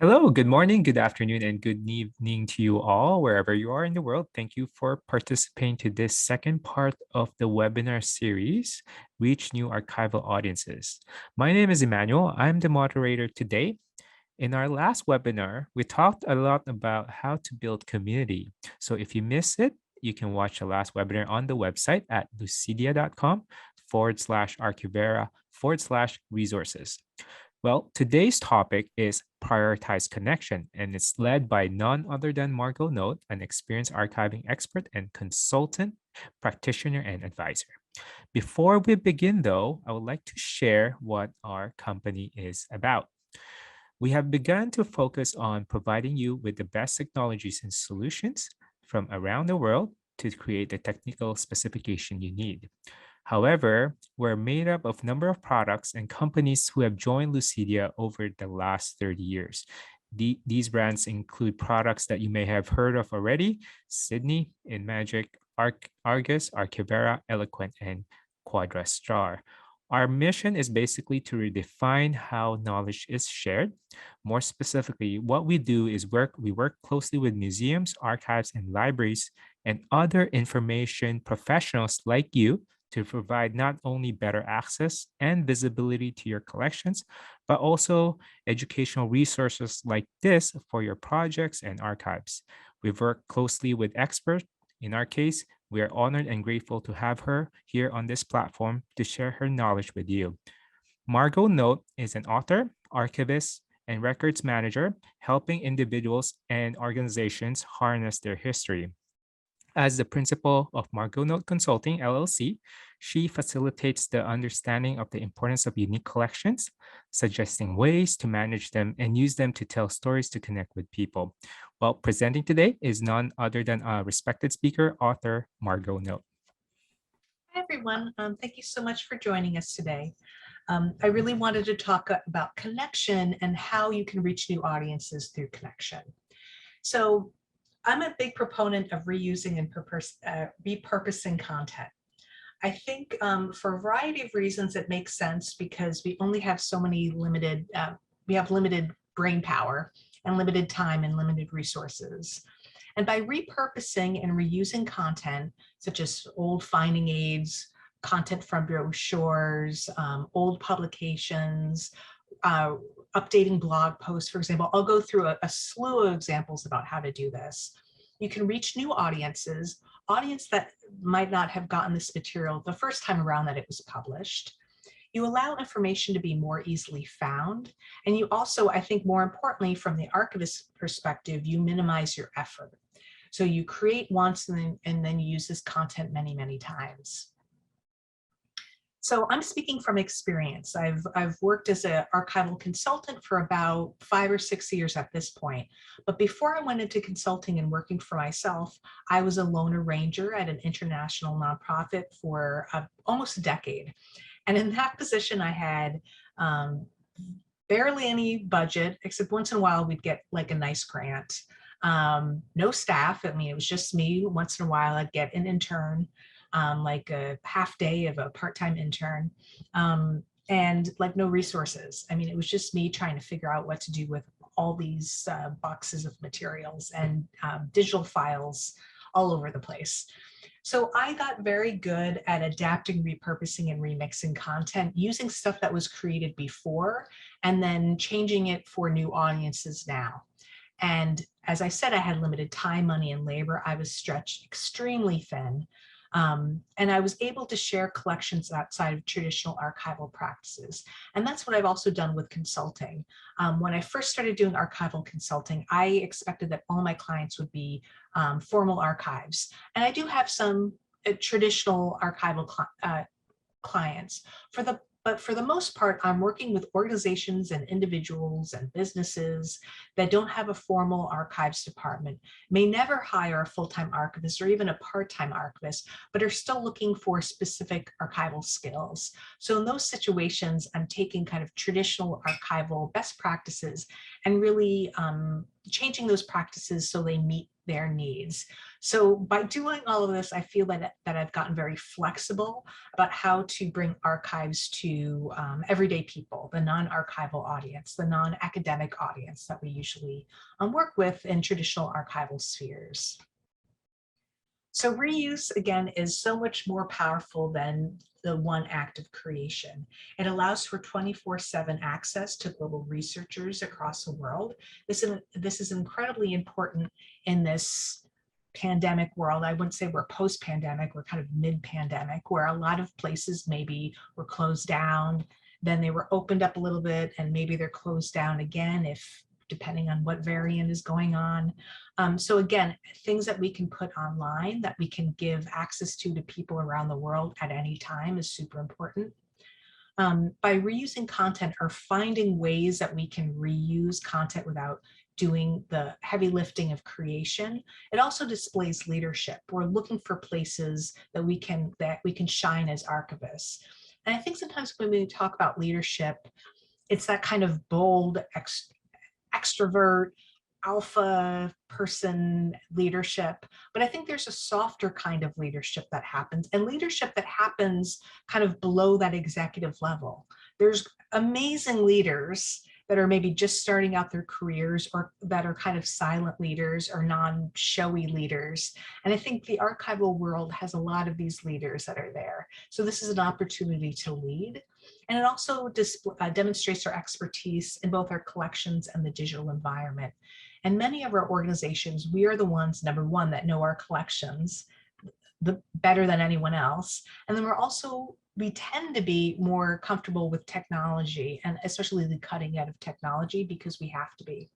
Hello, good morning, good afternoon, and good evening to you all, wherever you are in the world. Thank you for participating to this second part of the webinar series, Reach New Archival Audiences. My name is Emmanuel. I'm the moderator today. In our last webinar, we talked a lot about how to build community. So if you missed it, you can watch the last webinar on the website at lucidia.com/archivera/resources. Well, today's topic is prioritize connection, and it's led by none other than Margot Note, an experienced archiving expert and consultant, practitioner, and advisor. Before we begin, though, I would like to share what our company is about. We have begun to focus on providing you with the best technologies and solutions from around the world to create the technical specification you need. However, we're made up of a number of products and companies who have joined Lucidia over the last 30 years. These brands include products that you may have heard of already: Sydney, InMagic, Argus, Archivera, Eloquent, and QuadraStar. Our mission is basically to redefine how knowledge is shared. More specifically, what we do is we work closely with museums, archives, and libraries and other information professionals like you to provide not only better access and visibility to your collections, but also educational resources like this for your projects and archives. We've worked closely with experts. In our case, we are honored and grateful to have her here on this platform to share her knowledge with you. Margot Note is an author, archivist, and records manager, helping individuals and organizations harness their history. As the principal of Margot Note Consulting LLC, she facilitates the understanding of the importance of unique collections, suggesting ways to manage them and use them to tell stories to connect with people. Well, presenting today is none other than a respected speaker, author Margot Note. Hi, everyone. Thank you so much for joining us today. I really wanted to talk about connection and how you can reach new audiences through connection. So I'm a big proponent of reusing and repurposing content. I think for a variety of reasons it makes sense because we only have so many limited, we have limited brain power and limited time and limited resources. And by repurposing and reusing content, such as old finding aids, content from brochures, old publications, updating blog posts, for example, I'll go through a slew of examples about how to do this. You can reach new audiences that might not have gotten this material the first time around that it was published. You allow information to be more easily found. And you also, I think more importantly, from the archivist perspective, you minimize your effort. So you create once and then you use this content many, many times. So I'm speaking from experience. I've worked as an archival consultant for about 5 or 6 years at this point. But before I went into consulting and working for myself, I was a loan arranger at an international nonprofit for almost a decade. And in that position, I had barely any budget, except once in a while we'd get like a nice grant. No staff. I mean, it was just me. Once in a while, I'd get an intern. Like a half day of a part-time intern, and like no resources. I mean, it was just me trying to figure out what to do with all these boxes of materials and digital files all over the place. So I got very good at adapting, repurposing, and remixing content using stuff that was created before and then changing it for new audiences now. And as I said, I had limited time, money, and labor. I was stretched extremely thin. And I was able to share collections outside of traditional archival practices. And that's what I've also done with consulting. When I first started doing archival consulting, I expected that all my clients would be formal archives. And I do have some traditional archival clients. But for the most part, I'm working with organizations and individuals and businesses that don't have a formal archives department, may never hire a full-time archivist or even a part-time archivist, but are still looking for specific archival skills. So in those situations, I'm taking kind of traditional archival best practices and really changing those practices so they meet their needs. So by doing all of this, I feel that I've gotten very flexible about how to bring archives to everyday people, the non-archival audience, the non-academic audience that we usually work with in traditional archival spheres. So reuse, again, is so much more powerful than the one act of creation. It allows for 24/7 access to global researchers across the world. This is incredibly important in this pandemic world. I wouldn't say we're post-pandemic, we're kind of mid-pandemic, where a lot of places maybe were closed down, then they were opened up a little bit, and maybe they're closed down again if depending on what variant is going on. So again, things that we can put online that we can give access to people around the world at any time is super important. By reusing content or finding ways that we can reuse content without doing the heavy lifting of creation, it also displays leadership. We're looking for places that we can shine as archivists. And I think sometimes when we talk about leadership, it's that kind of bold, extrovert, alpha person leadership, but I think there's a softer kind of leadership that happens, and leadership that happens kind of below that executive level. There's amazing leaders that are maybe just starting out their careers, or that are kind of silent leaders or non-showy leaders. And I think the archival world has a lot of these leaders that are there. So this is an opportunity to lead. And it also demonstrates our expertise in both our collections and the digital environment. And many of our organizations, we are the ones, number one, that know our collections better than anyone else. And then we tend to be more comfortable with technology, and especially the cutting edge of technology, because we have to be.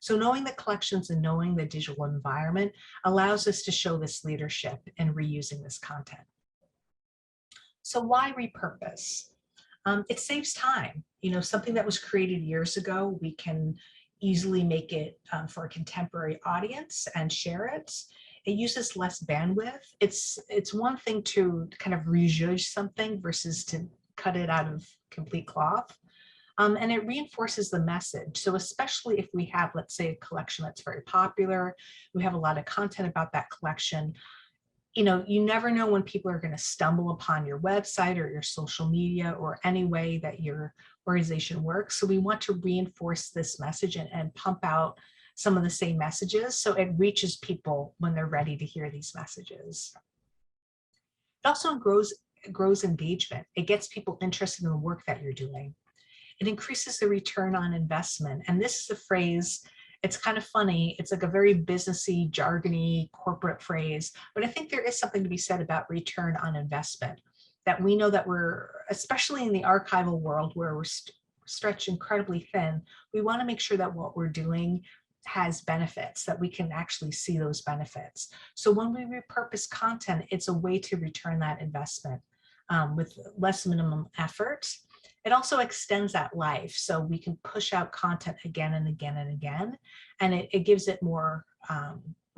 So knowing the collections and knowing the digital environment allows us to show this leadership in reusing this content. So why repurpose? It saves time. Something that was created years ago, we can easily make it for a contemporary audience and share it. It uses less bandwidth. It's one thing to kind of rejudge something versus to cut it out of complete cloth. And it reinforces the message. So especially if we have, let's say, a collection that's very popular, we have a lot of content about that collection, you never know when people are going to stumble upon your website or your social media or any way that your organization works. So we want to reinforce this message and pump out some of the same messages so it reaches people when they're ready to hear these messages. It also grows engagement. It gets people interested in the work that you're doing. It increases the return on investment. And this is a phrase, it's kind of funny. It's like a very businessy, jargony, corporate phrase, but I think there is something to be said about return on investment, that we know that we're, especially in the archival world where we're stretched incredibly thin, we want to make sure that what we're doing has benefits, that we can actually see those benefits. So when we repurpose content, it's a way to return that investment with less minimum effort. It also extends that life, so we can push out content again and again and again, and it gives it more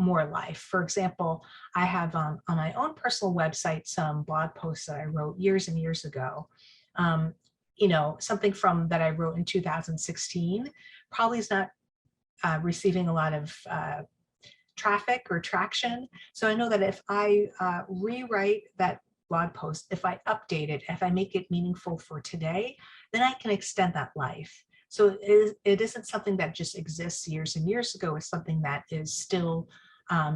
life. For example, I have on my own personal website some blog posts that I wrote years and years ago. Something from that I wrote in 2016 probably is not receiving a lot of traffic or traction. So I know that if I rewrite that blog post, if I update it, if I make it meaningful for today, then I can extend that life. So it isn't something that just exists years and years ago. It's something that is still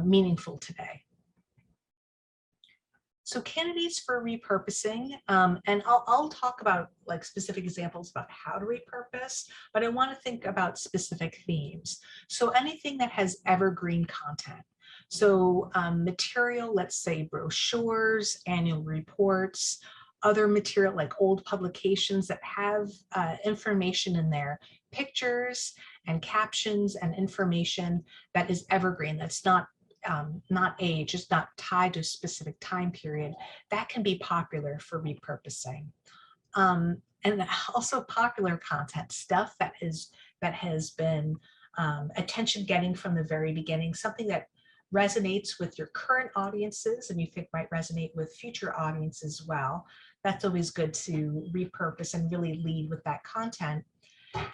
meaningful today. So candidates for repurposing, and I'll talk about like specific examples about how to repurpose, but I want to think about specific themes. So anything that has evergreen content. So material, let's say brochures, annual reports, other material like old publications that have information in there, pictures and captions and information that is evergreen, that's not age, it's not tied to a specific time period, that can be popular for repurposing. And also popular content, stuff that has been attention getting from the very beginning, something that resonates with your current audiences and you think might resonate with future audiences as well. That's always good to repurpose and really lead with that content.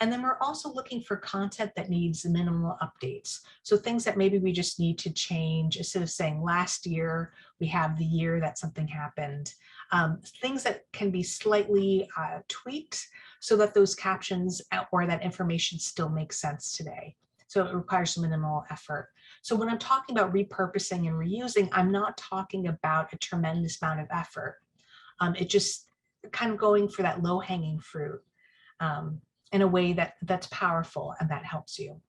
And then we're also looking for content that needs minimal updates. So things that maybe we just need to change. Instead of saying last year, we have the year that something happened. Things that can be slightly tweaked so that those captions or that information still makes sense today. So it requires minimal effort. So when I'm talking about repurposing and reusing, I'm not talking about a tremendous amount of effort. It just kind of going for that low-hanging fruit in a way that's powerful and that helps you.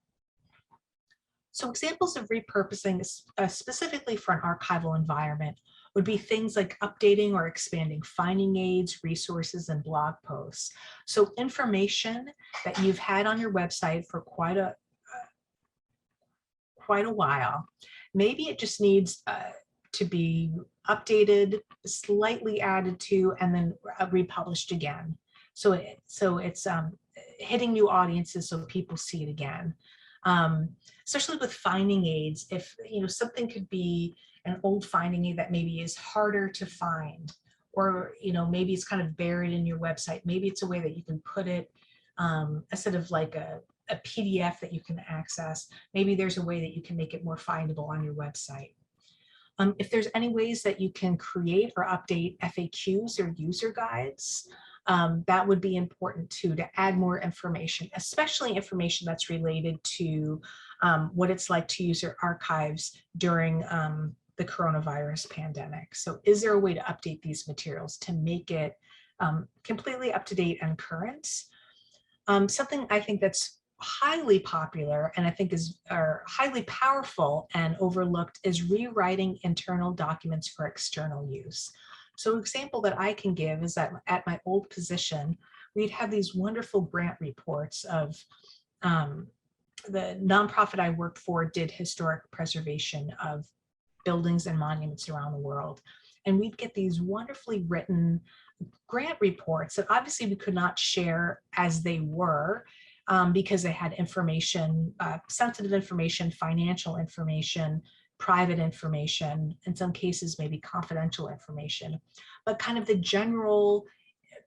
So examples of repurposing specifically for an archival environment would be things like updating or expanding finding aids, resources, and blog posts. So information that you've had on your website for quite a while, maybe it just needs to be updated, slightly added to, and then republished again. So it's hitting new audiences so people see it again. Especially with finding aids, if something could be an old finding aid that maybe is harder to find, or maybe it's kind of buried in your website. Maybe it's a way that you can put it instead of like a PDF that you can access. Maybe there's a way that you can make it more findable on your website. If there's any ways that you can create or update FAQs or user guides, that would be important too, to add more information, especially information that's related to what it's like to use your archives during the coronavirus pandemic. So is there a way to update these materials to make it completely up to date and current? Something I think that's highly popular and I think is highly powerful and overlooked is rewriting internal documents for external use. So an example that I can give is that at my old position, we'd have these wonderful grant reports of the nonprofit I worked for did historic preservation of buildings and monuments around the world. And we'd get these wonderfully written grant reports that obviously we could not share as they were because they had information, sensitive information, financial information, private information, in some cases maybe confidential information, but kind of the general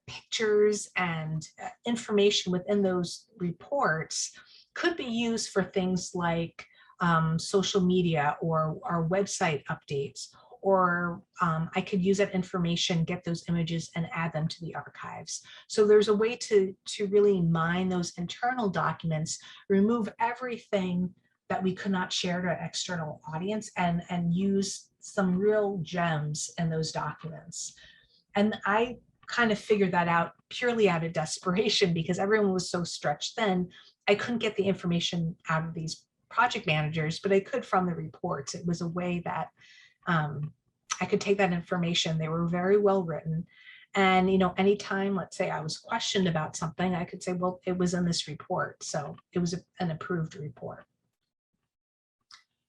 pictures and information within those reports could be used for things like social media or our website updates, or I could use that information, get those images and add them to the archives. So there's a way to really mine those internal documents, remove everything that we could not share to an external audience, and use some real gems in those documents. And I kind of figured that out purely out of desperation because everyone was so stretched thin. I couldn't get the information out of these project managers, but I could from the reports. It was a way that I could take that information. They were very well written. And, anytime, let's say I was questioned about something, I could say, well, it was in this report. So it was an approved report.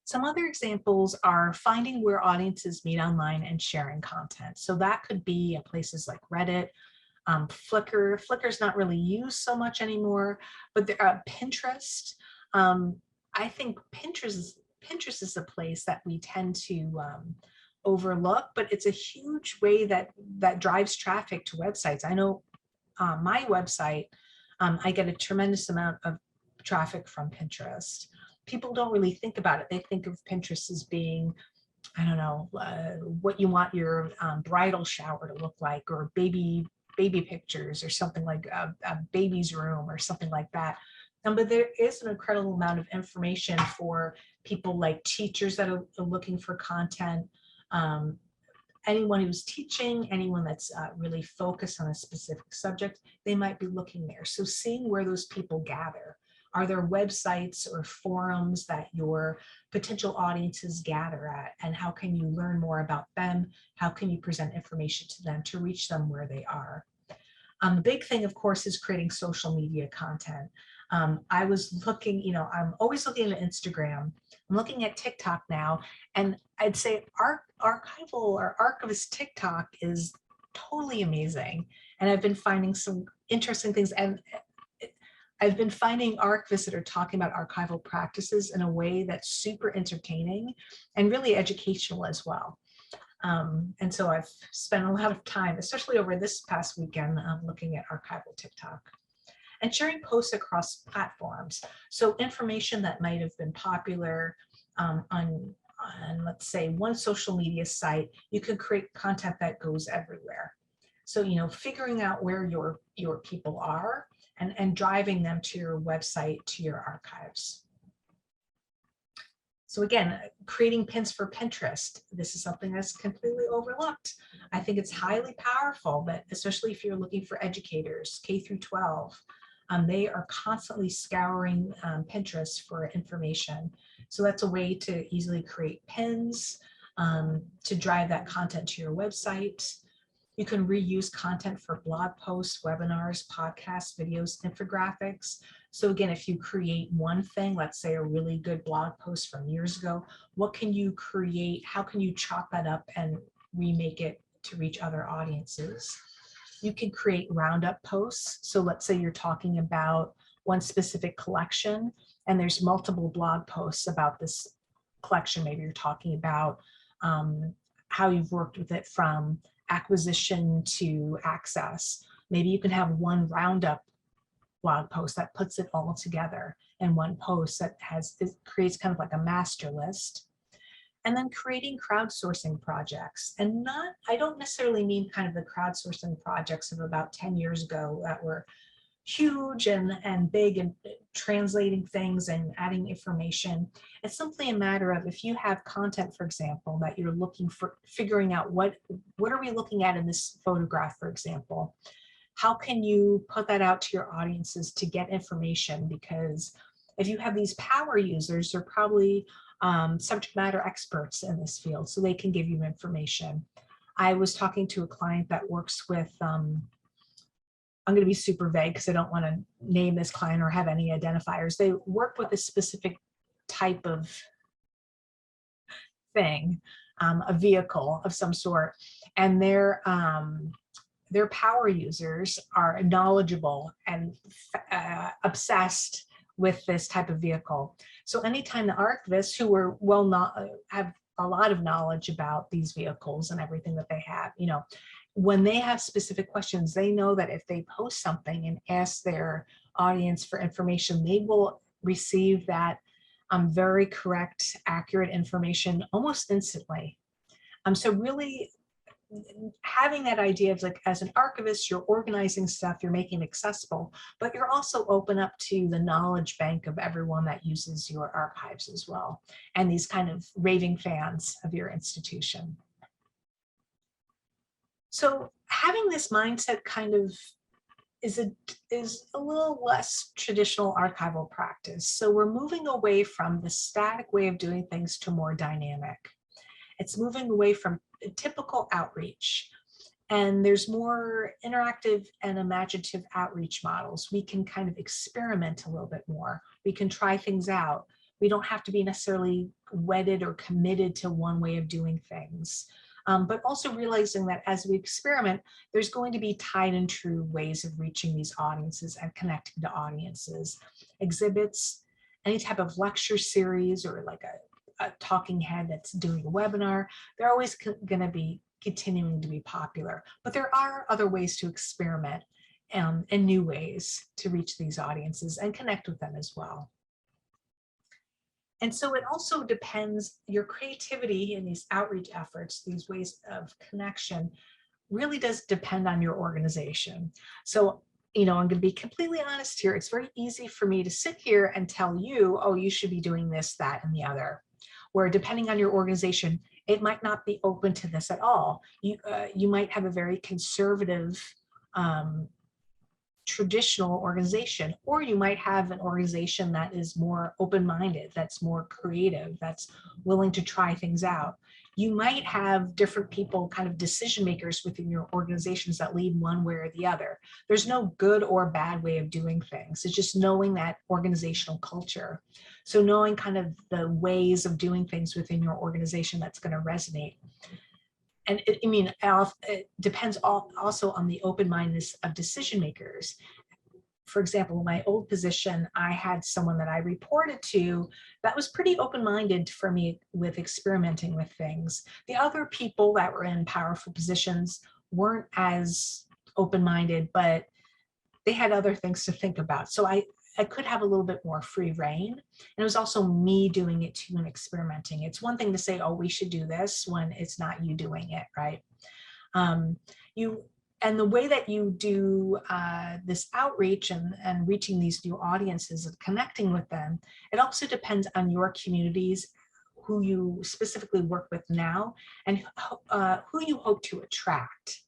Some other examples are finding where audiences meet online and sharing content. So that could be at places like Reddit, Flickr. Flickr's not really used so much anymore, but there are Pinterest. I think Pinterest is a place that we tend to overlook, but it's a huge way that drives traffic to websites. I know my website, I get a tremendous amount of traffic from Pinterest. People don't really think about it. They think of Pinterest as being, I don't know, what you want your bridal shower to look like, or baby pictures, or something like a baby's room or something like that. But there is an incredible amount of information for people like teachers that are looking for content, anyone who's teaching, anyone that's really focused on a specific subject, they might be looking there. So seeing where those people gather. Are there websites or forums that your potential audiences gather at? And how can you learn more about them? How can you present information to them to reach them where they are? The big thing, of course, is creating social media content. I was looking, I'm always looking at Instagram. I'm looking at TikTok now, and I'd say archival or archivist TikTok is totally amazing. And I've been finding some interesting things, and I've been finding archivists that are talking about archival practices in a way that's super entertaining and really educational as well. And so I've spent a lot of time, especially over this past weekend, looking at archival TikTok. and sharing posts across platforms. So information that might have been popular on let's say one social media site, you can create content that goes everywhere. So, figuring out where your people are and driving them to your website, to your archives. So again, creating pins for Pinterest. This is something that's completely overlooked. I think it's highly powerful, but especially if you're looking for educators, K through 12, they are constantly scouring Pinterest for information. So that's a way to easily create pins to drive that content to your website. You can reuse content for blog posts, webinars, podcasts, videos, infographics. So again, if you create one thing, let's say a really good blog post from years ago, what can you create? How can you chop that up and remake it to reach other audiences? You can create roundup posts. So let's say you're talking about one specific collection and there's multiple blog posts about this collection. Maybe you're talking about how you've worked with it from acquisition to access. Maybe you can have one roundup blog post that puts it all together in one post that creates kind of like a master list. And then creating crowdsourcing projects. And I don't necessarily mean kind of the crowdsourcing projects of about 10 years ago that were huge and big and translating things and adding information. It's simply a matter of, if you have content, for example, that you're looking for, figuring out what are we looking at in this photograph, for example, how can you put that out to your audiences to get information? Because if you have these power users, they're probably subject matter experts in this field, so they can give you information. I was talking to a client that works with, I'm going to be super vague because I don't want to name this client or have any identifiers. They work with a specific type of thing, a vehicle of some sort, and their power users are knowledgeable and obsessed with this type of vehicle. So anytime the archivists, who are have a lot of knowledge about these vehicles and everything that they have, when they have specific questions, they know that if they post something and ask their audience for information, they will receive that very correct, accurate information almost instantly. So really having that idea of, like, as an archivist, you're organizing stuff, you're making it accessible, but you're also open up to the knowledge bank of everyone that uses your archives as well, and these kind of raving fans of your institution. So having this mindset kind of is a little less traditional archival practice. So we're moving away from the static way of doing things to more dynamic. It's moving away from typical outreach, and there's more interactive and imaginative outreach models. We can kind of experiment a little bit more. We can try things out. We don't have to be necessarily wedded or committed to one way of doing things. But also realizing that as we experiment, there's going to be tried and true ways of reaching these audiences and connecting to audiences. Exhibits, any type of lecture series, or like a talking head that's doing a webinar, they're always going to be continuing to be popular. But there are other ways to experiment and new ways to reach these audiences and connect with them as well. And so it also depends, your creativity in these outreach efforts, these ways of connection, really does depend on your organization. So, I'm going to be completely honest here. It's very easy for me to sit here and tell you, oh, you should be doing this, that, and the other. Where depending on your organization, it might not be open to this at all. You might have a very conservative traditional organization, or you might have an organization that is more open-minded, that's more creative, that's willing to try things out. You might have different people, kind of decision makers within your organizations, that lead one way or the other. There's no good or bad way of doing things. It's just knowing that organizational culture. So knowing kind of the ways of doing things within your organization that's going to resonate. And it depends also on the open-mindedness of decision makers. For example, in my old position, I had someone that I reported to that was pretty open-minded for me with experimenting with things. The other people that were in powerful positions weren't as open-minded, but they had other things to think about. So I could have a little bit more free reign. And it was also me doing it too and experimenting. It's one thing to say, oh, we should do this when it's not you doing it, right? And the way that you do this outreach and reaching these new audiences and connecting with them, it also depends on your communities, who you specifically work with now, and who you hope to attract.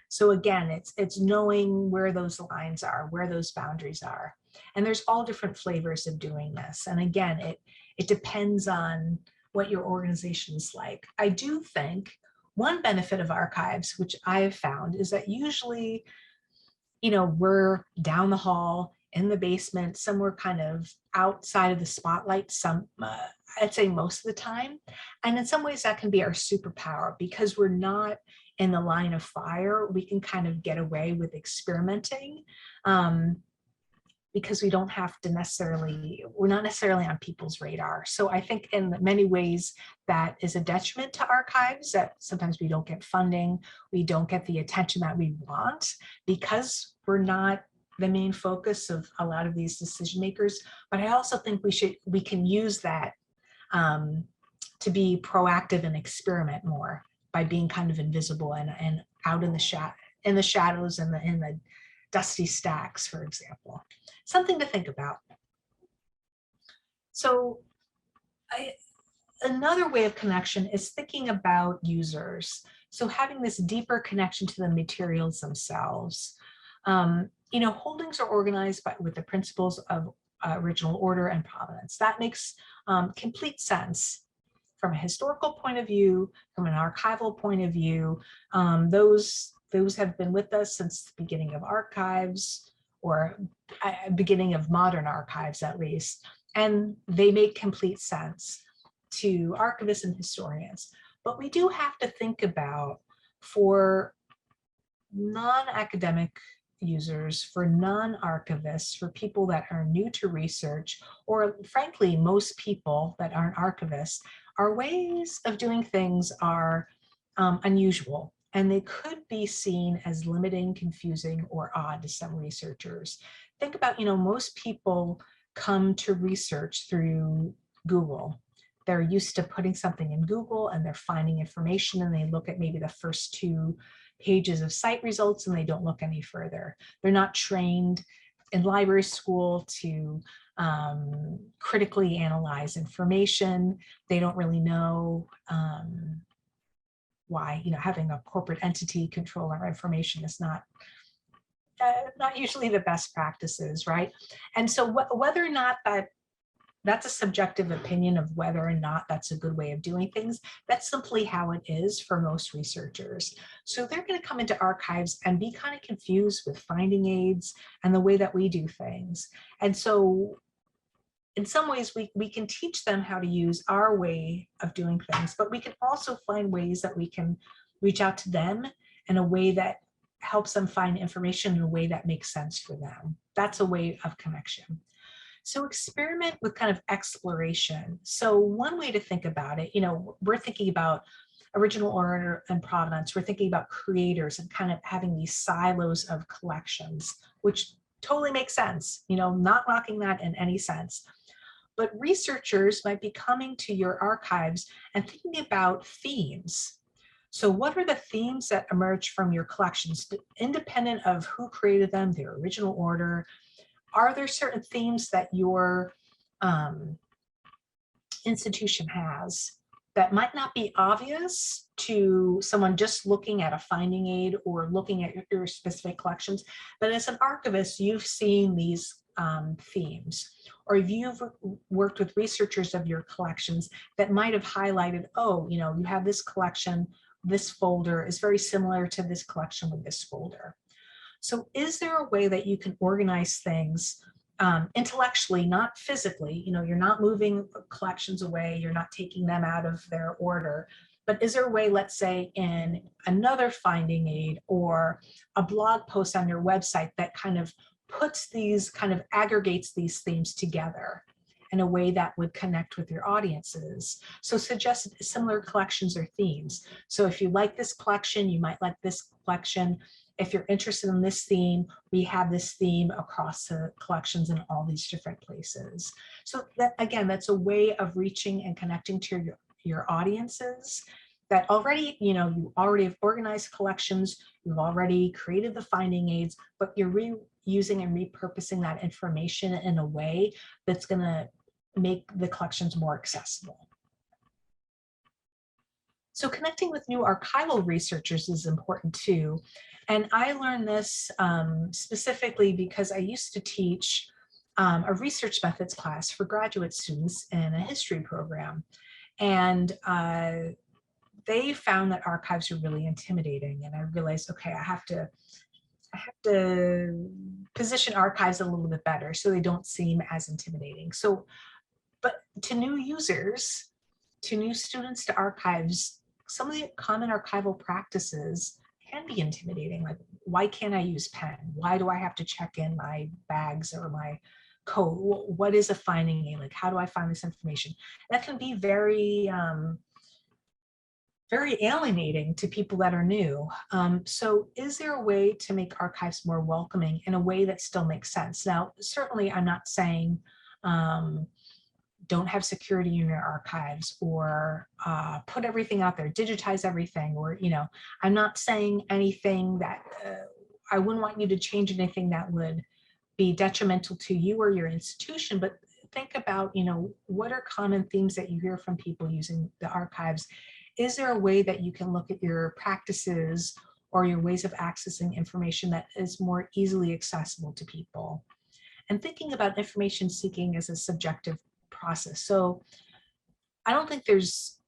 So again, it's knowing where those lines are, where those boundaries are. And there's all different flavors of doing this. And again, it depends on what your organization is like. I do think one benefit of archives, which I've found, is that usually, we're down the hall in the basement, somewhere kind of outside of the spotlight, I'd say most of the time. And in some ways that can be our superpower, because we're not in the line of fire. We can kind of get away with experimenting, because we don't have to we're not necessarily on people's radar. So I think in many ways that is a detriment to archives, that sometimes we don't get funding, we don't get the attention that we want, because we're not the main focus of a lot of these decision makers. But I also think we can use that to be proactive and experiment more by being kind of invisible and out in the shadows and in the dusty stacks, for example. Something to think about. So another way of connection is thinking about users. So having this deeper connection to the materials themselves. Holdings are organized with the principles of original order and provenance. That makes complete sense from a historical point of view, from an archival point of view. Those have been with us since the beginning of archives, or beginning of modern archives at least, and they make complete sense to archivists and historians. But we do have to think about, for non-academic users, for non-archivists, for people that are new to research, or frankly, most people that aren't archivists, our ways of doing things are unusual, and they could be seen as limiting, confusing, or odd to some researchers. Think about, most people come to research through Google. They're used to putting something in Google and they're finding information, and they look at maybe the first 2 pages of site results and they don't look any further. They're not trained in library school to critically analyze information. They don't really know why, having a corporate entity control our information is not usually the best practices, right? And so whether or not that's a subjective opinion of whether or not that's a good way of doing things, that's simply how it is for most researchers. So they're going to come into archives and be kind of confused with finding aids and the way that we do things. And so in some ways, we can teach them how to use our way of doing things, but we can also find ways that we can reach out to them in a way that helps them find information in a way that makes sense for them. That's a way of connection. So experiment with kind of exploration. So one way to think about it, we're thinking about original order and provenance. We're thinking about creators and kind of having these silos of collections, which totally makes sense, not knocking that in any sense. But researchers might be coming to your archives and thinking about themes. So what are the themes that emerge from your collections, independent of who created them, their original order? Are there certain themes that your institution has that might not be obvious to someone just looking at a finding aid or looking at your specific collections, but as an archivist, you've seen these themes, or you've worked with researchers of your collections that might have highlighted, oh, you have this collection, this folder is very similar to this collection with this folder. So is there a way that you can organize things intellectually, not physically? You're not moving collections away, you're not taking them out of their order, but is there a way, let's say in another finding aid or a blog post on your website, that kind of aggregates these themes together in a way that would connect with your audiences? So suggest similar collections or themes. So if you like this collection, you might like this collection. if you're interested in this theme, we have this theme across the collections in all these different places. So that, again, that's a way of reaching and connecting to your audiences that already, you already have organized collections, you've already created the finding aids, but you're reusing and repurposing that information in a way that's going to make the collections more accessible. So connecting with new archival researchers is important too. And I learned this specifically because I used to teach a research methods class for graduate students in a history program. And they found that archives are really intimidating. And I realized, okay, I have to position archives a little bit better so they don't seem as intimidating. So, but to new users, to new students to archives, some of the common archival practices can be intimidating. Like, why can't I use pen? Why do I have to check in my bags or my coat? What is a finding aid? Like, how do I find this information? That can be very, very alienating to people that are new. So is there a way to make archives more welcoming in a way that still makes sense? Now, certainly I'm not saying don't have security in your archives or put everything out there, digitize everything, or, I'm not saying anything that I wouldn't want you to change anything that would be detrimental to you or your institution, but think about, what are common themes that you hear from people using the archives? Is there a way that you can look at your practices or your ways of accessing information that is more easily accessible to people? And thinking about information seeking as a subjective process. So I don't think there's,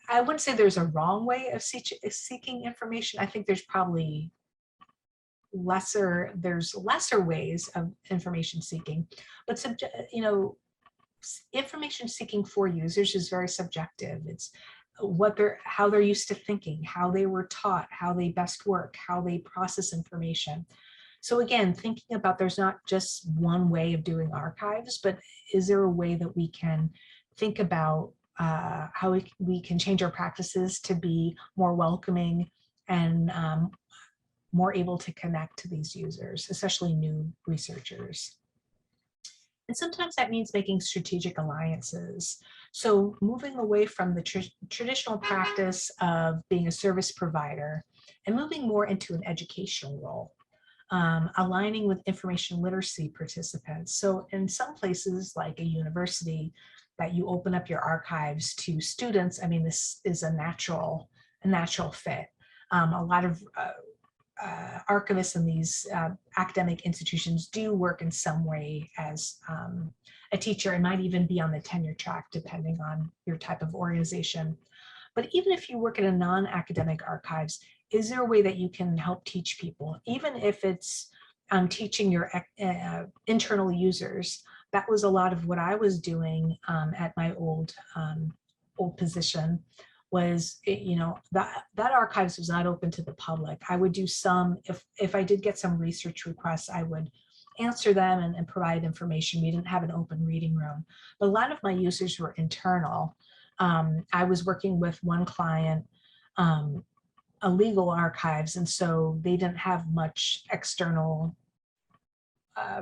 I wouldn't say there's a wrong way of seeking information. I think there's probably lesser ways of information seeking, but information seeking for users is very subjective. It's how they're used to thinking, how they were taught, how they best work, how they process information. So again, thinking about there's not just one way of doing archives, but is there a way that we can think about how we can change our practices to be more welcoming and more able to connect to these users, especially new researchers. And sometimes that means making strategic alliances. So moving away from the traditional practice of being a service provider and moving more into an educational role. Aligning with information literacy participants. So in some places like a university that you open up your archives to students, I mean, this is a natural fit. A lot of archivists in these academic institutions do work in some way as a teacher and might even be on the tenure track depending on your type of organization. But even if you work in a non-academic archives, is there a way that you can help teach people, even if it's teaching your internal users? That was a lot of what I was doing at my old position. Was that archives was not open to the public. I would do some, if I did get some research requests, I would answer them and provide information. We didn't have an open reading room, but a lot of my users were internal. I was working with one client, a legal archives, and so they didn't have much external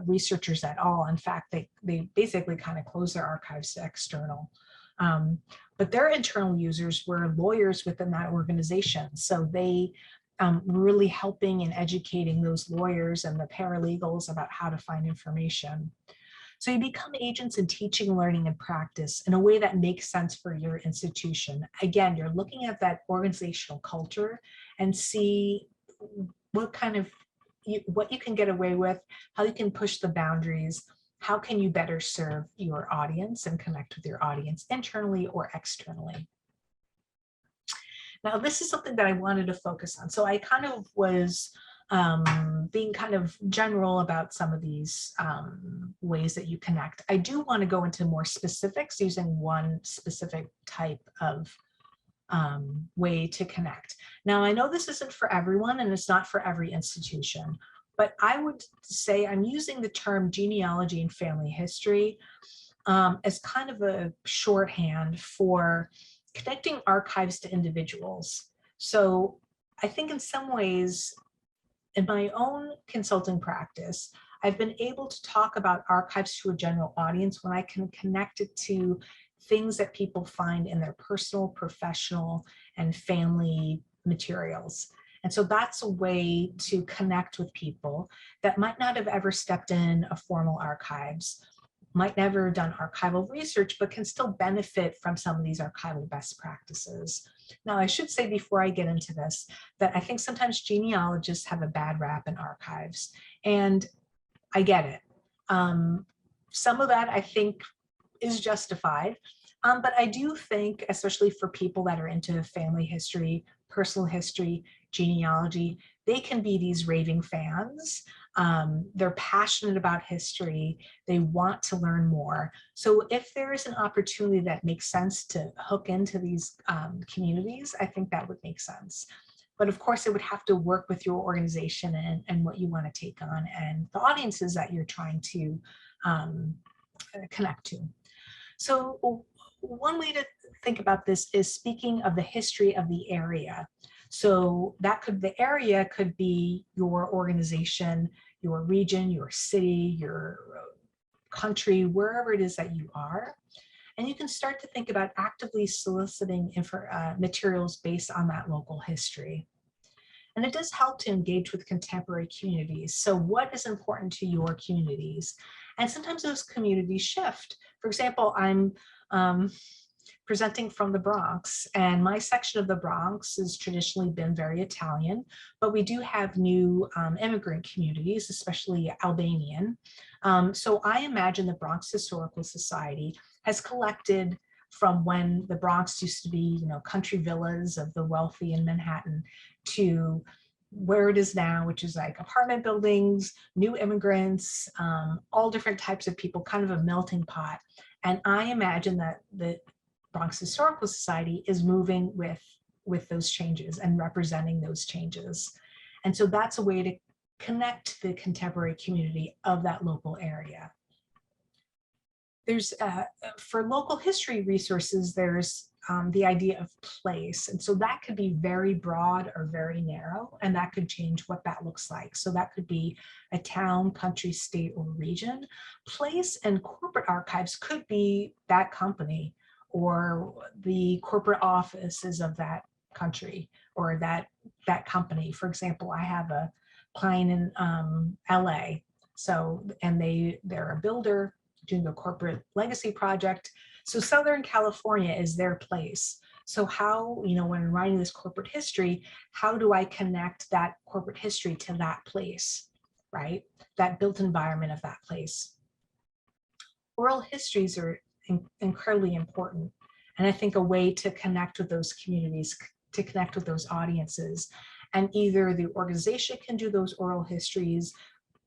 researchers at all. In fact, they basically kind of closed their archives to external. But their internal users were lawyers within that organization. So they were really helping and educating those lawyers and the paralegals about how to find information. So you become agents in teaching, learning, and practice in a way that makes sense for your institution. Again, you're looking at that organizational culture and see what you can get away with, how you can push the boundaries, how can you better serve your audience and connect with your audience internally or externally. Now, this is something that I wanted to focus on. So I kind of was being kind of general about some of these ways that you connect. I do want to go into more specifics using one specific type of way to connect. Now, I know this isn't for everyone and it's not for every institution, but I would say I'm using the term genealogy and family history as kind of a shorthand for connecting archives to individuals. So I think in some ways, In my own consulting practice, I've been able to talk about archives to a general audience when I can connect it to things that people find in their personal, professional, and family materials. And so that's a way to connect with people that might not have ever stepped in a formal archives, might never have done archival research, but can still benefit from some of these archival best practices. Now, I should say before I get into this, that I think sometimes genealogists have a bad rap in archives, and I get it. Some of that I think is justified, but I do think, especially for people that are into family history, personal history, genealogy, they can be these raving fans. They're passionate about history. They want to learn more. So if there is an opportunity that makes sense to hook into these communities, I think that would make sense. But of course, it would have to work with your organization and what you want to take on and the audiences that you're trying to connect to. So one way to think about this is speaking of the history of the area. So the area could be your organization, your region, your city, your country, wherever it is that you are. And you can start to think about actively soliciting materials based on that local history. And it does help to engage with contemporary communities. So what is important to your communities? And sometimes those communities shift. For example, I'm presenting from the Bronx, and my section of the Bronx has traditionally been very Italian, but we do have new immigrant communities, especially Albanian. So I imagine the Bronx Historical Society has collected from when the Bronx used to be, country villas of the wealthy in Manhattan to where it is now, which is like apartment buildings, new immigrants, all different types of people, kind of a melting pot. And I imagine that the Bronx Historical Society is moving with those changes and representing those changes. And so that's a way to connect the contemporary community of that local area. There's, for local history resources, there's the idea of place. And so that could be very broad or very narrow, and that could change what that looks like. So that could be a town, country, state, or region. Place and corporate archives could be that company or the corporate offices of that country or that company. For example, I have a client in LA. So, and they're a builder doing a corporate legacy project. So Southern California is their place. So how, when writing this corporate history, how do I connect that corporate history to that place, right? That built environment of that place. Oral histories are incredibly important. And I think a way to connect with those communities, to connect with those audiences, and either the organization can do those oral histories.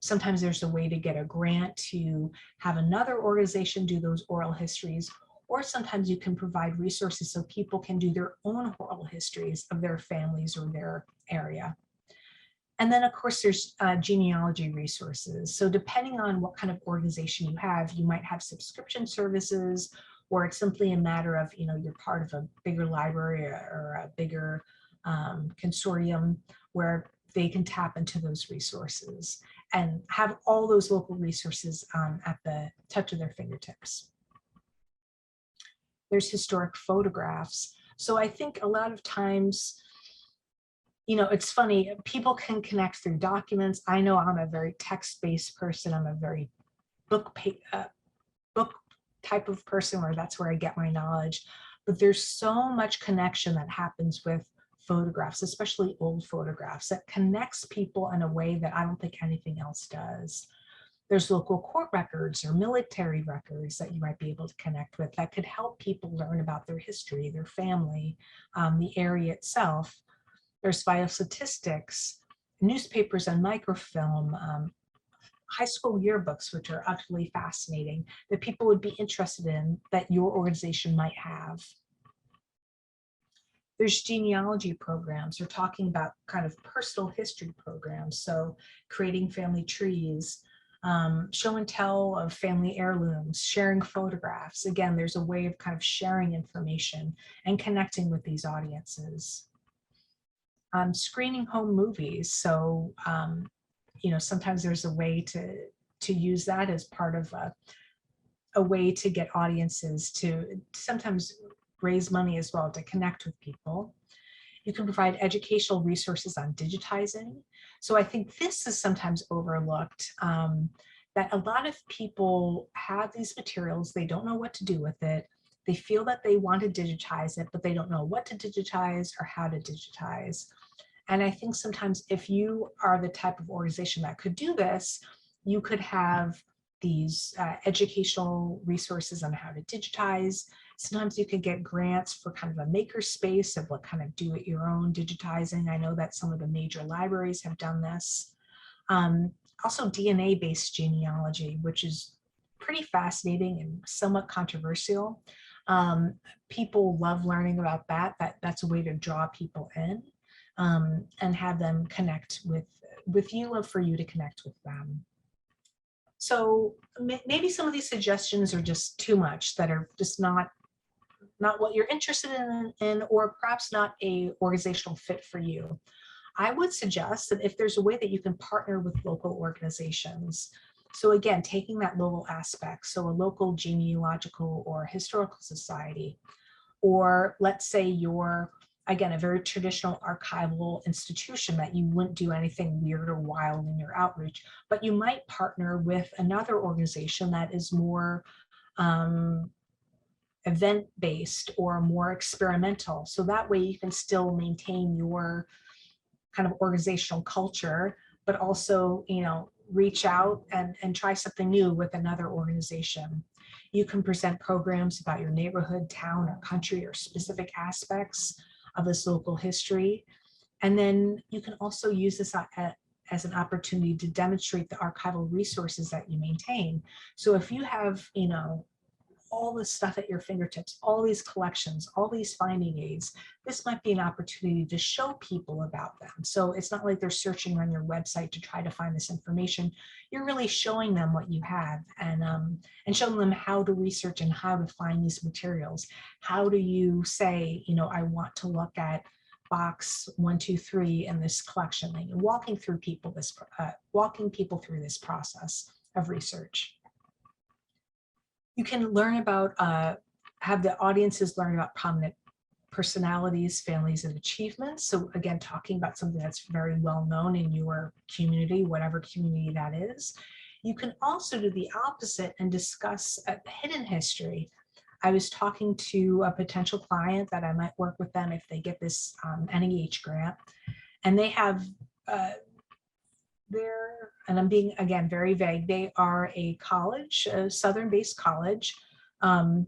Sometimes there's a way to get a grant to have another organization do those oral histories, or sometimes you can provide resources so people can do their own oral histories of their families or their area. And then, of course, there's genealogy resources. So depending on what kind of organization you have, you might have subscription services, or it's simply a matter of, you're part of a bigger library or a bigger consortium where they can tap into those resources and have all those local resources at the touch of their fingertips. There's historic photographs. So I think a lot of times, it's funny, people can connect through documents. I know I'm a very text-based person. I'm a very book type of person where that's where I get my knowledge. But there's so much connection that happens with photographs, especially old photographs, that connects people in a way that I don't think anything else does. There's local court records or military records that you might be able to connect with that could help people learn about their history, their family, the area itself. There's biostatistics, newspapers and microfilm, high school yearbooks, which are utterly fascinating, that people would be interested in, that your organization might have. There's genealogy programs. We're talking about kind of personal history programs. So creating family trees, show and tell of family heirlooms, sharing photographs. Again, there's a way of kind of sharing information and connecting with these audiences. screening home movies. So, sometimes there's a way to use that as part of a way to get audiences to sometimes raise money as well to connect with people. You can provide educational resources on digitizing. So I think this is sometimes overlooked, that a lot of people have these materials, they don't know what to do with it. They feel that they want to digitize it, but they don't know what to digitize or how to digitize. And I think sometimes if you are the type of organization that could do this, you could have these educational resources on how to digitize. Sometimes you can get grants for kind of a maker space of what kind of do it your own digitizing. I know that some of the major libraries have done this. Also DNA-based genealogy, which is pretty fascinating and somewhat controversial. People love learning about that. That's a way to draw people in, and have them connect with you, or for you to connect with them. So maybe some of these suggestions are just too much, that are just not what you're interested in, or perhaps not a organizational fit for you. I would suggest that if there's a way that you can partner with local organizations. So again, taking that local aspect, so a local genealogical or historical society, or let's say you're, again, a very traditional archival institution that you wouldn't do anything weird or wild in your outreach, but you might partner with another organization that is more event-based or more experimental. So that way you can still maintain your kind of organizational culture, but also, reach out and try something new with another organization. You can present programs about your neighborhood, town, or country, or specific aspects of this local history. And then you can also use this as an opportunity to demonstrate the archival resources that you maintain. So if you have, all this stuff at your fingertips, all these collections, all these finding aids, this might be an opportunity to show people about them. So it's not like they're searching on your website to try to find this information. You're really showing them what you have, and showing them how to research and how to find these materials. How do you say, I want to look at box 123 in this collection, and walking people through this process of research. You can learn about, have the audiences learn about prominent personalities, families, and achievements. So again, talking about something that's very well known in your community, whatever community that is. You can also do the opposite and discuss a hidden history. I was talking to a potential client that I might work with them if they get this NEH grant, and they have and I'm being, again, very vague, they are a college, a Southern-based college, and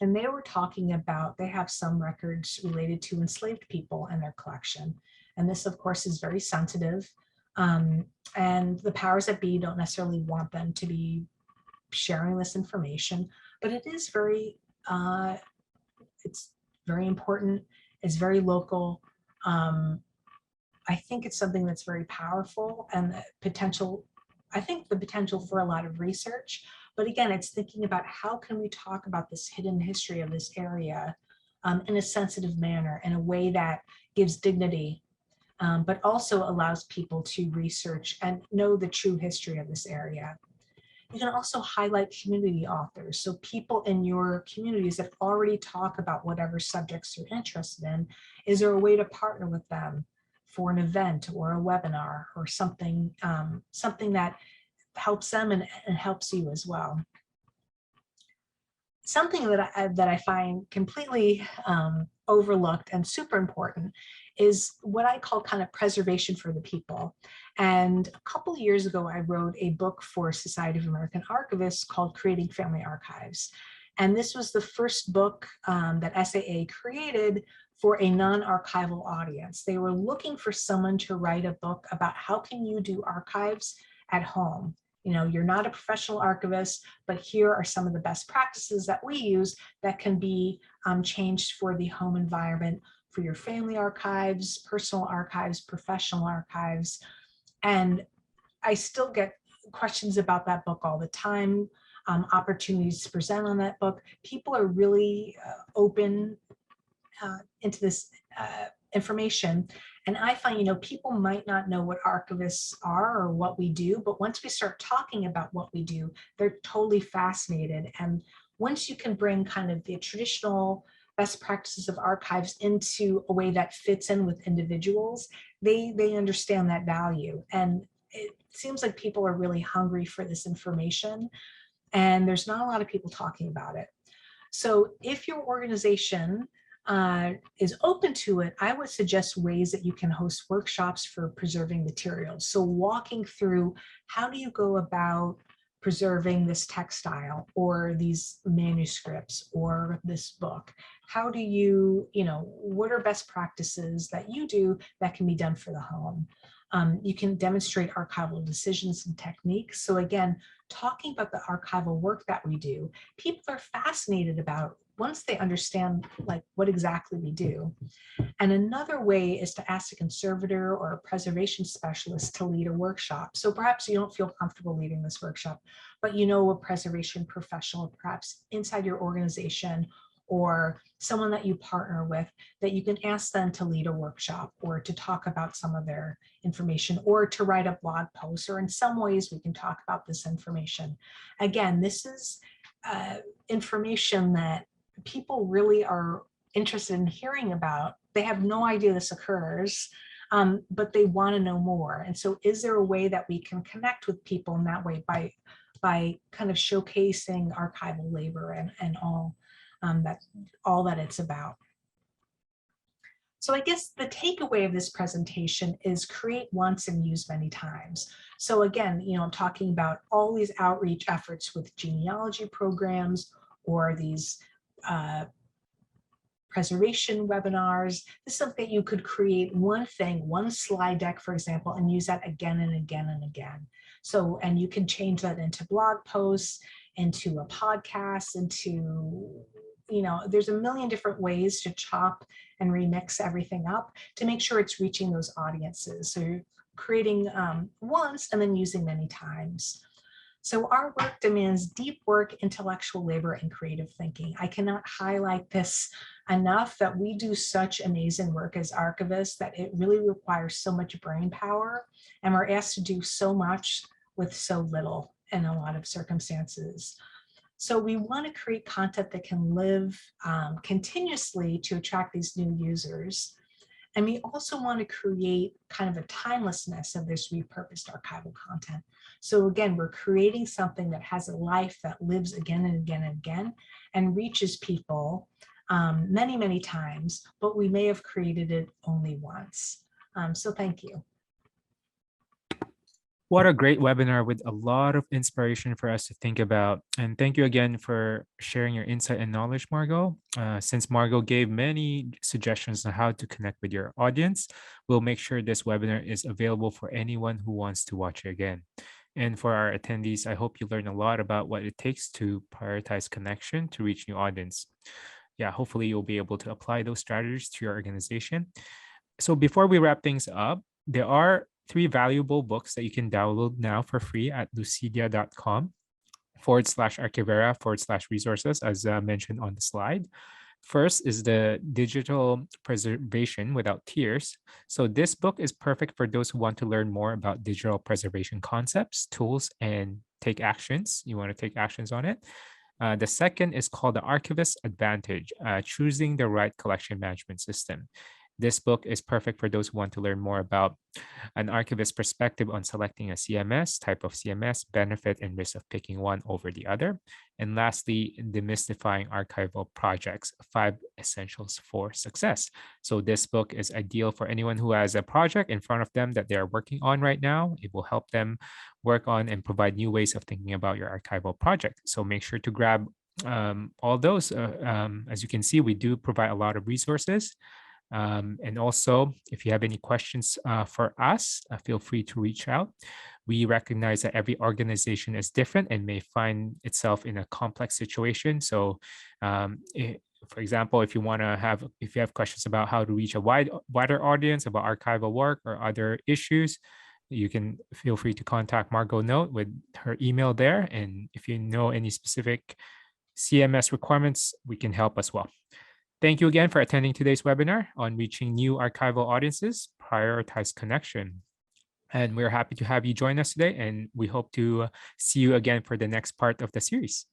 they were talking about, they have some records related to enslaved people in their collection. And this, of course, is very sensitive. And the powers that be don't necessarily want them to be sharing this information, but it is it's very important. It's very local. I think it's something that's very powerful, and the potential for a lot of research. But again, it's thinking about how can we talk about this hidden history of this area in a sensitive manner, in a way that gives dignity, but also allows people to research and know the true history of this area. You can also highlight community authors. So people in your communities that already talk about whatever subjects you're interested in. Is there a way to partner with them for an event or a webinar or something, something that helps them and helps you as well? Something that I find completely overlooked and super important is what I call kind of preservation for the people. And a couple of years ago, I wrote a book for Society of American Archivists called Creating Family Archives. And this was the first book that SAA created for a non-archival audience. They were looking for someone to write a book about how can you do archives at home. You're not a professional archivist, but here are some of the best practices that we use that can be changed for the home environment, for your family archives, personal archives, professional archives. And I still get questions about that book all the time, opportunities to present on that book. People are really open into this information. And I find, people might not know what archivists are or what we do, but once we start talking about what we do, they're totally fascinated. And once you can bring kind of the traditional best practices of archives into a way that fits in with individuals, they understand that value. And it seems like people are really hungry for this information, and there's not a lot of people talking about it. So if your organization is open to it, I would suggest ways that you can host workshops for preserving materials. So walking through, how do you go about preserving this textile or these manuscripts or this book? How do you, what are best practices that you do that can be done for the home? You can demonstrate archival decisions and techniques. So again, talking about the archival work that we do, people are fascinated about once they understand like what exactly we do. And another way is to ask a conservator or a preservation specialist to lead a workshop. So perhaps you don't feel comfortable leading this workshop, but a preservation professional, perhaps inside your organization or someone that you partner with, that you can ask them to lead a workshop or to talk about some of their information or to write a blog post, or in some ways we can talk about this information. Again, this is information that people really are interested in hearing about. They have no idea this occurs, but they want to know more. And so is there a way that we can connect with people in that way by kind of showcasing archival labor and all that it's about? So I guess the takeaway of this presentation is create once and use many times. So again, I'm talking about all these outreach efforts with genealogy programs or these preservation webinars. This is something that you could create one thing, one slide deck, for example, and use that again and again and again. So, and you can change that into blog posts, into a podcast, into, there's a million different ways to chop and remix everything up to make sure it's reaching those audiences. So you're creating once and then using many times. So our work demands deep work, intellectual labor, and creative thinking. I cannot highlight this enough, that we do such amazing work as archivists that it really requires so much brain power, and we're asked to do so much with so little in a lot of circumstances. So we want to create content that can live continuously to attract these new users. And we also want to create kind of a timelessness of this repurposed archival content. So again, we're creating something that has a life that lives again and again and again and reaches people many, many times, but we may have created it only once. So thank you. What a great webinar with a lot of inspiration for us to think about. And thank you again for sharing your insight and knowledge, Margot. Since Margot gave many suggestions on how to connect with your audience, we'll make sure this webinar is available for anyone who wants to watch it again. And for our attendees, I hope you learn a lot about what it takes to prioritize connection to reach new audience. Yeah, hopefully you'll be able to apply those strategies to your organization. So before we wrap things up, there are 3 valuable books that you can download now for free at lucidia.com/archivera/resources, as mentioned on the slide. First is the Digital Preservation Without Tears. So this book is perfect for those who want to learn more about digital preservation concepts, tools, and take actions. You want to take actions on it. The second is called The Archivist Advantage, Choosing the Right Collection Management System. This book is perfect for those who want to learn more about an archivist's perspective on selecting a CMS, type of CMS, benefit and risk of picking one over the other. And lastly, Demystifying Archival Projects, 5 Essentials for Success. So this book is ideal for anyone who has a project in front of them that they're working on right now. It will help them work on and provide new ways of thinking about your archival project. So make sure to grab all those. As you can see, we do provide a lot of resources. And also, if you have any questions for us, feel free to reach out. We recognize that every organization is different and may find itself in a complex situation. So, for example, if you have questions about how to reach a wider audience about archival work or other issues, you can feel free to contact Margot Note with her email there. And if you know any specific CMS requirements, we can help as well. Thank you again for attending today's webinar on reaching new archival audiences, prioritize connection. And we're happy to have you join us today, and we hope to see you again for the next part of the series.